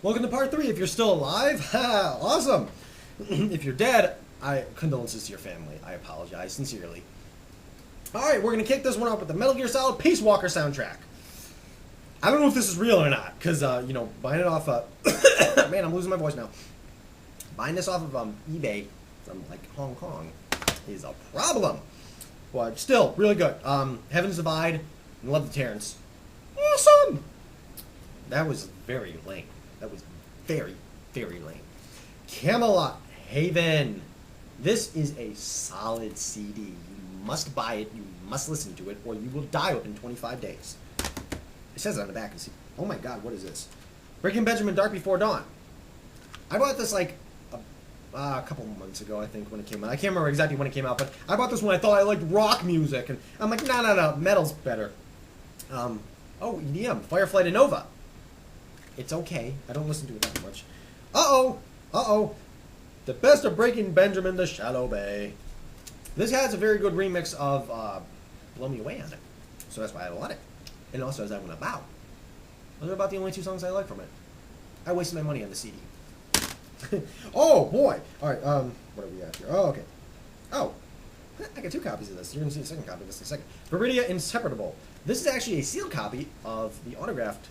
Welcome to part 3. If you're still alive, ha, awesome. If you're dead, condolences to your family. I apologize sincerely. Alright, we're going to kick this one off with the Metal Gear Solid Peace Walker soundtrack. I don't know if this is real or not, because, buying it off, man, I'm losing my voice now. Buying this off of eBay from, Hong Kong is a problem. But still, really good. Heaven's Divide, and Love the Terrence. Awesome! That was very lame. That was very, very lame. Camelot, Haven. This is a solid CD. You must buy it, you must listen to it, or you will die within 25 days. It says it on the back. Oh my god, what is this? Breaking Benjamin, Dark Before Dawn. I bought this a couple months ago, I think, when it came out. I can't remember exactly when it came out, but I bought this when I thought I liked rock music, and I'm like, no, metal's better. EDM, Firefly to Nova. It's okay. I don't listen to it that much. Uh-oh. The best of Breaking Benjamin, The Shallow Bay. This has a very good remix of Blow Me Away on it. So that's why I want it. And also has that one about. Those are about the only 2 songs I like from it. I wasted my money on the CD. Oh, boy. Alright, what are we at here? Oh, okay. Oh, I got 2 copies of this. You're going to see the second copy of this in a second. Viridia Inseparable. This is actually a sealed copy of the autographed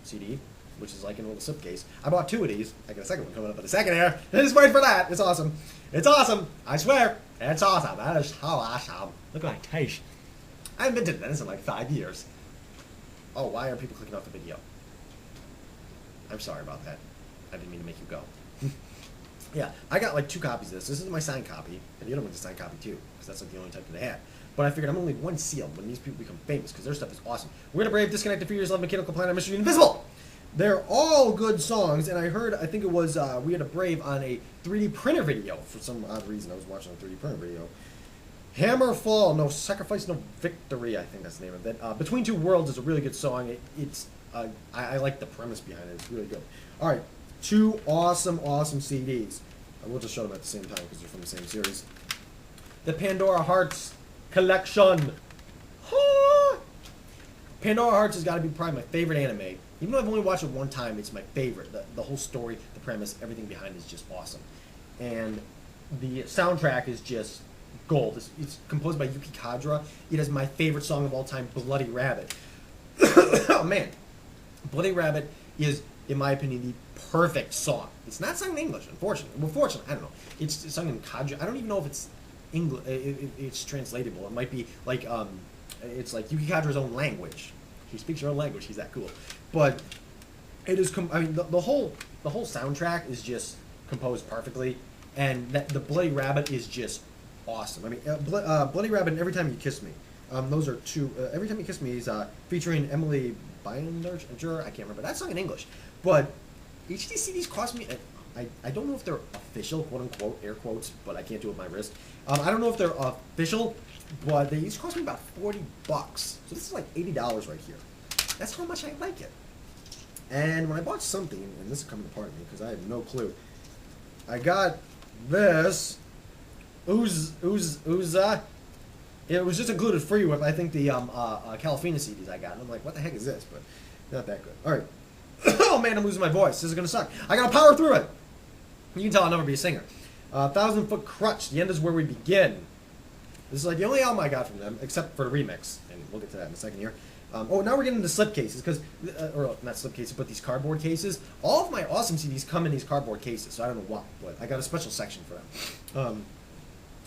CD, which is like in a little slipcase. I bought 2 of these. I got a second one coming up in a second here. Just wait for that. It's awesome. It's awesome. I swear. It's awesome. That is so awesome. Look at my taste. I haven't been to the dentist in like 5 years. Oh, why are people clicking off the video? I'm sorry about that. I didn't mean to make you go. Yeah, I got like 2 copies of this. This is my signed copy, and the other one's a signed copy too, because that's like the only type that they had. But I figured I'm only one sealed when these people become famous, because their stuff is awesome. We're gonna brave Disconnected, Furious, Love, Mechanical Planet, Mystery Invisible. They're all good songs, and I think it was we had a brave on a 3D printer video for some odd reason. I was watching a 3D printer video. Hammerfall, No Sacrifice, No Victory. I think that's the name of it. Between Two Worlds is a really good song. I like the premise behind it. It's really good. All right. 2 awesome CDs. I will just show them at the same time because they're from the same series. The Pandora Hearts Collection. Pandora Hearts has got to be probably my favorite anime. Even though I've only watched it one time, it's my favorite. The whole story, the premise, everything behind it is just awesome. And the soundtrack is just gold. It's composed by Yuki Kadra. It has my favorite song of all time, Bloody Rabbit. Oh, man. Bloody Rabbit is, in my opinion, the perfect song. It's not sung in English, unfortunately. Well, fortunately, I don't know. It's sung in Kadra. I don't even know if it's English. It's translatable. It might be like it's like Yuki Kadra's own language. He speaks your own language. He's that cool. But it is. The whole soundtrack is just composed perfectly, and the Bloody Rabbit is just awesome. I mean, Bloody Rabbit and Every Time You Kiss Me. Those are 2. Every Time You Kiss Me is featuring Emily Binder. I can't remember. That's sung in English, but each of these CDs cost me. I don't know if they're official, quote unquote, air quotes, but I can't do it with my wrist. I don't know if they're official, but they each cost me about $40. So this is like $80 right here. That's how much I like it. And when I bought something, and this is coming apart at me because I have no clue, I got this. Uza. It was just included free with, I think, the Calafina CDs I got. And I'm like, what the heck is this? But not that good. All right. Oh, man, I'm losing my voice. This is going to suck. I got to power through it. You can tell I'll never be a singer. 1,000 Foot Crutch. The End Is Where We Begin. This is like the only album I got from them, except for the remix. And we'll get to that in a second here. Now we're getting into slipcases, because, or not slipcases, but these cardboard cases. All of my awesome CDs come in these cardboard cases, so I don't know why, but I got a special section for them.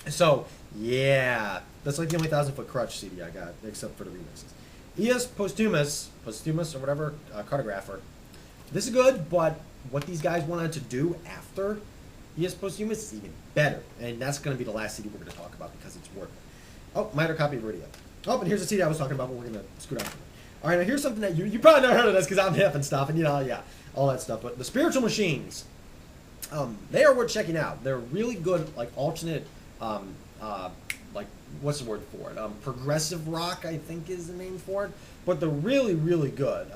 So, yeah, that's like the only 1,000 Foot Crutch CD I got, except for the remixes. E.S. Posthumous, or whatever, Cartographer. This is good, but what these guys wanted to do after E.S. Posthumous is even better, and that's going to be the last CD we're going to talk about because it's worth it. Oh, minor copy of Viridia. Oh, and here's the CD I was talking about, but we're going to scoot out from it. All right, now here's something that you probably never heard of this because I'm hip and stuff, and yeah, all that stuff. But the Spiritual Machines, they are worth checking out. They're really good, like alternate, like what's the word for it? Progressive rock, I think, is the name for it. But they're really, really good.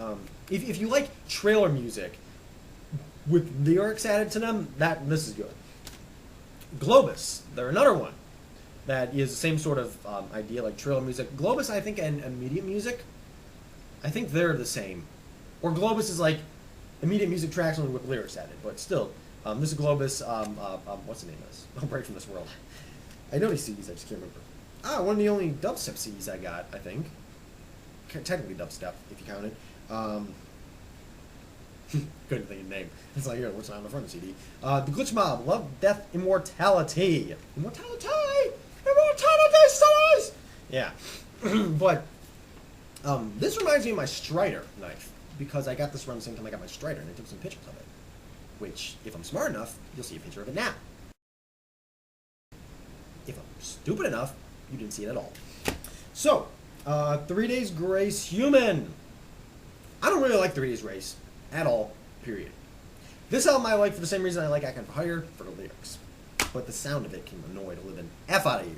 If you like trailer music with lyrics added to them, this is good. Globus, they're another one that is the same sort of idea, like trailer music. Globus, I think, and immediate music, I think they're the same. Or Globus is like immediate music tracks only with lyrics added, but still, this is Globus. What's the name of this? Oh, Break from This World. I know these CDs, I just can't remember. One of the only dubstep CDs I got, I think. Technically dubstep, if you count it. Couldn't think of the name. It's like, here, what's on the front of the CD? The Glitch Mob, Love, Death, Immortality. Immortality! Immortality, stars! Yeah. But, this reminds me of my Strider knife, because I got this around the same time I got my Strider, and I took some pictures of it. Which, if I'm smart enough, you'll see a picture of it now. If I'm stupid enough, you didn't see it at all. So, 3 Days Grace Human. I don't really like 3 Days Grace at all, period. This album I like for the same reason I like Icon for Hire, for the lyrics. But the sound of it can annoy the living F out of you.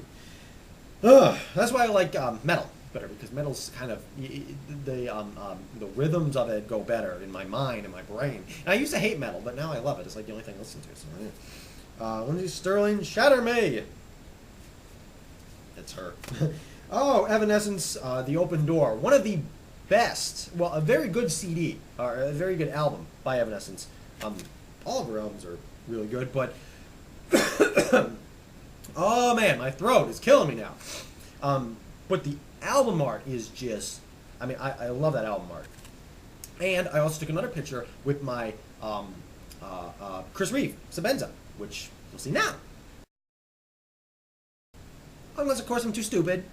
That's why I like metal better, because metal's kind of, the rhythms of it go better in my mind and my brain. And I used to hate metal, but now I love it. It's like the only thing I listen to. So, yeah. Lindsay Sterling, Shatter Me. It's her. Oh, Evanescence, The Open Door. One of the best, well, a very good CD, or a very good album by Evanescence. All of her albums are really good, but oh man, my throat is killing me now. But the album art is just, I mean, I love that album art. And I also took another picture with my Chris Reeve, Sabenza, which you'll see now. Unless, of course, I'm too stupid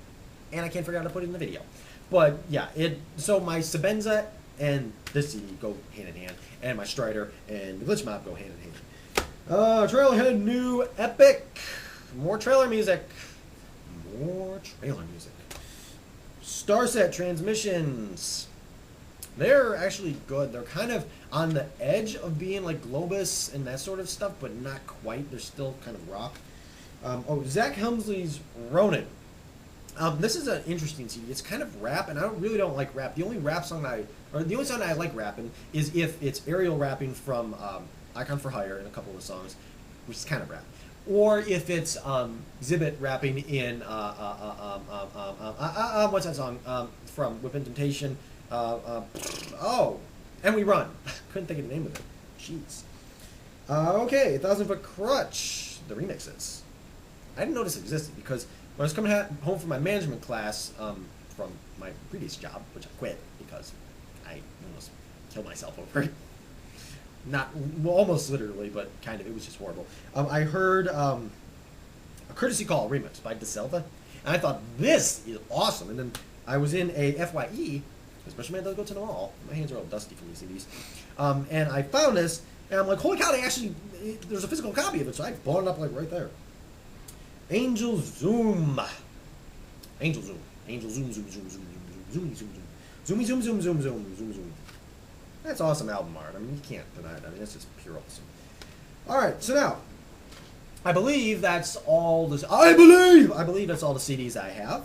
and I can't figure out how to put it in the video. But yeah, so my Sabenza and this CD go hand in hand, and my Strider and the Glitch Mob go hand in hand. Trailhead New Epic. More trailer music. More trailer music. Starset Transmissions. They're actually good. They're kind of on the edge of being like Globus and that sort of stuff, but not quite. They're still kind of rock. Zach Helmsley's Ronin. This is an interesting CD. It's kind of rap, and I really don't like rap. The only rap song the only song I like rapping is if it's aerial rapping from Icon for Hire in a couple of the songs, which is kind of rap, or if it's Zibbit rapping in what's that song from Whip and Temptation? And We Run. Couldn't think of the name of it. Jeez. Okay, 1,000 Foot Crutch. The remixes. I didn't know this existed because when I was coming home from my management class from my previous job, which I quit because I almost killed myself over it. Not, well, almost literally, but kind of. It was just horrible. I heard a Courtesy Call remix by DeSelva, and I thought, this is awesome. And then I was in a FYE, especially man does go to the mall. My hands are all dusty from these CDs. And I found this, and I'm like, holy cow, there's a physical copy of it, so I bought it up like right there. Angel Zoom. Angel Zoom. Angel Zoom, zoom, zoom, zoom, zoom, zoom, zoom, zoom. Zoomy, zoom, zoom, zoom, zoom, zoom, zoom. That's awesome album art. I mean, you can't deny it. I mean, that's just pure awesome. All right, so now, I believe that's all the... I believe that's all the CDs I have.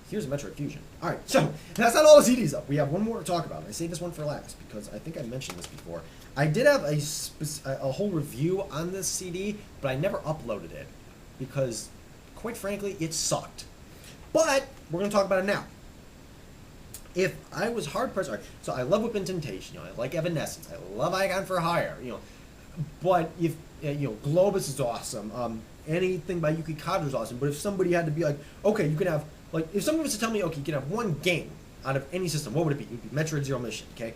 Here's Metroid Fusion. All right, so that's not all the CDs up. We have one more to talk about. I saved this one for last because I think I mentioned this before. I did have a whole review on this CD, but I never uploaded it because, quite frankly, it sucked. But we're going to talk about it now. If I was hard pressed, so I love Whip and Temptation, I like Evanescence, I love Icon for Hire, but if Globus is awesome, anything by Yuki Kato is awesome. But if somebody had to be like, okay, you can have if someone was to tell me, okay, you can have one game out of any system, what would it be? It would be Metroid Zero Mission, okay?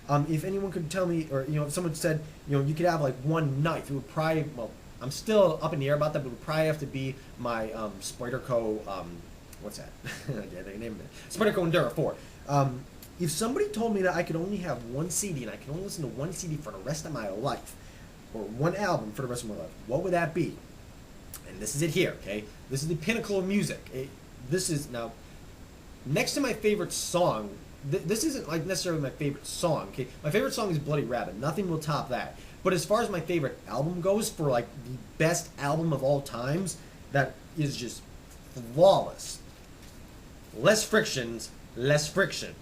If anyone could tell me, or if someone said, you could have like one knife, it would probably, well, I'm still up in the air about that, but it would probably have to be my Spyderco, what's that? I can't name it. Spyderco Endura 4. If somebody told me that I could only have one CD and I could only listen to one CD for the rest of my life, or one album for the rest of my life, what would that be? And this is it here, okay? This is the pinnacle of music. This is, now, next to my favorite song, this isn't like necessarily my favorite song, okay? My favorite song is Bloody Rabbit. Nothing will top that. But as far as my favorite album goes, for like the best album of all times, that is just flawless. Less frictions, less friction.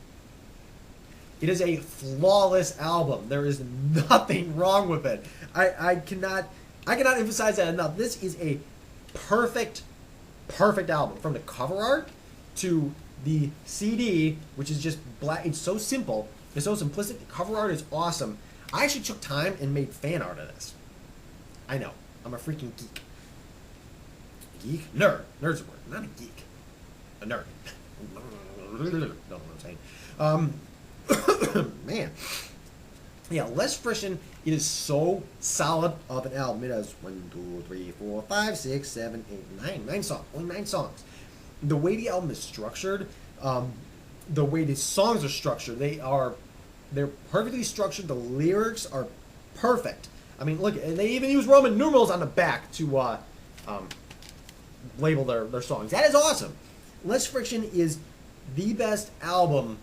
It is a flawless album. There is nothing wrong with it. I cannot emphasize that enough. This is a perfect album. From the cover art to the CD, which is just black. It's so simple. It's so simplistic. The cover art is awesome. I actually took time and made fan art of this. I know. I'm a freaking geek. Geek? Nerd. Nerd's a word, not a geek. A nerd. Know what I'm saying. Man. Yeah, less friction. It is so solid of an album. It has 1, 2, 3, 4, 5, 6, 7, 8, 9. 9 songs. Only 9 songs. The way the album is structured, the way the songs are structured, they're perfectly structured. The lyrics are perfect. I mean, look, and they even use Roman numerals on the back to label their songs. That is awesome. Less Friction is the best album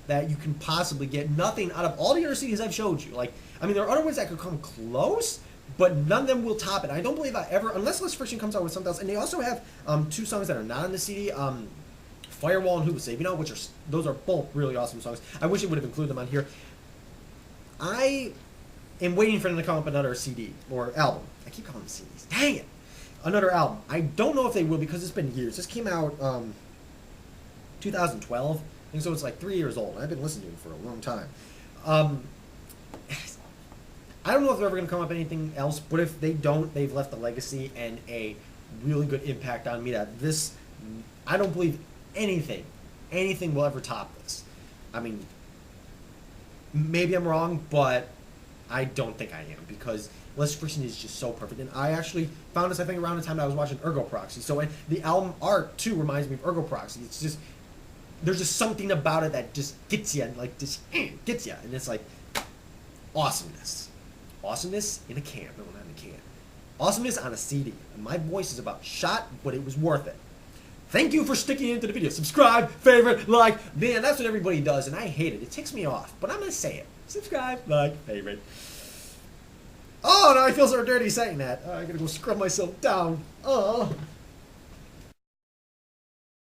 that you can possibly get. Nothing out of all the other CDs I've showed you. Like, I mean, there are other ones that could come close, but none of them will top it. I don't believe I ever, unless Less Friction comes out with something else. And they also have 2 songs that are not on the CD. Firewall and Who Was Saving You, those are both really awesome songs. I wish it would have included them on here. I am waiting for them to come up with another CD or album. I keep calling them CDs. Dang it! Another album. I don't know if they will because it's been years. This came out 2012. I think so. It's like 3 years old. I've been listening to it for a long time. I don't know if they're ever going to come up with anything else, but if they don't, they've left a legacy and a really good impact on me that this, I don't believe anything will ever top this. I mean, maybe I'm wrong, but I don't think I am because Less Friction is just so perfect. And I actually found this, I think, around the time that I was watching Ergo Proxy. So and the album art, too, reminds me of Ergo Proxy. It's just, there's just something about it that just gets you, like, just gets you. And it's like, awesomeness. Awesomeness in a can. No, not in a can. Awesomeness on a CD. And my voice is about shot, but it was worth it. Thank you for sticking into the video. Subscribe, favorite, like. Man, that's what everybody does, and I hate it. It ticks me off, but I'm going to say it. Subscribe, like, favorite. Oh, now I feel so dirty saying that. I got to go scrub myself down. Oh.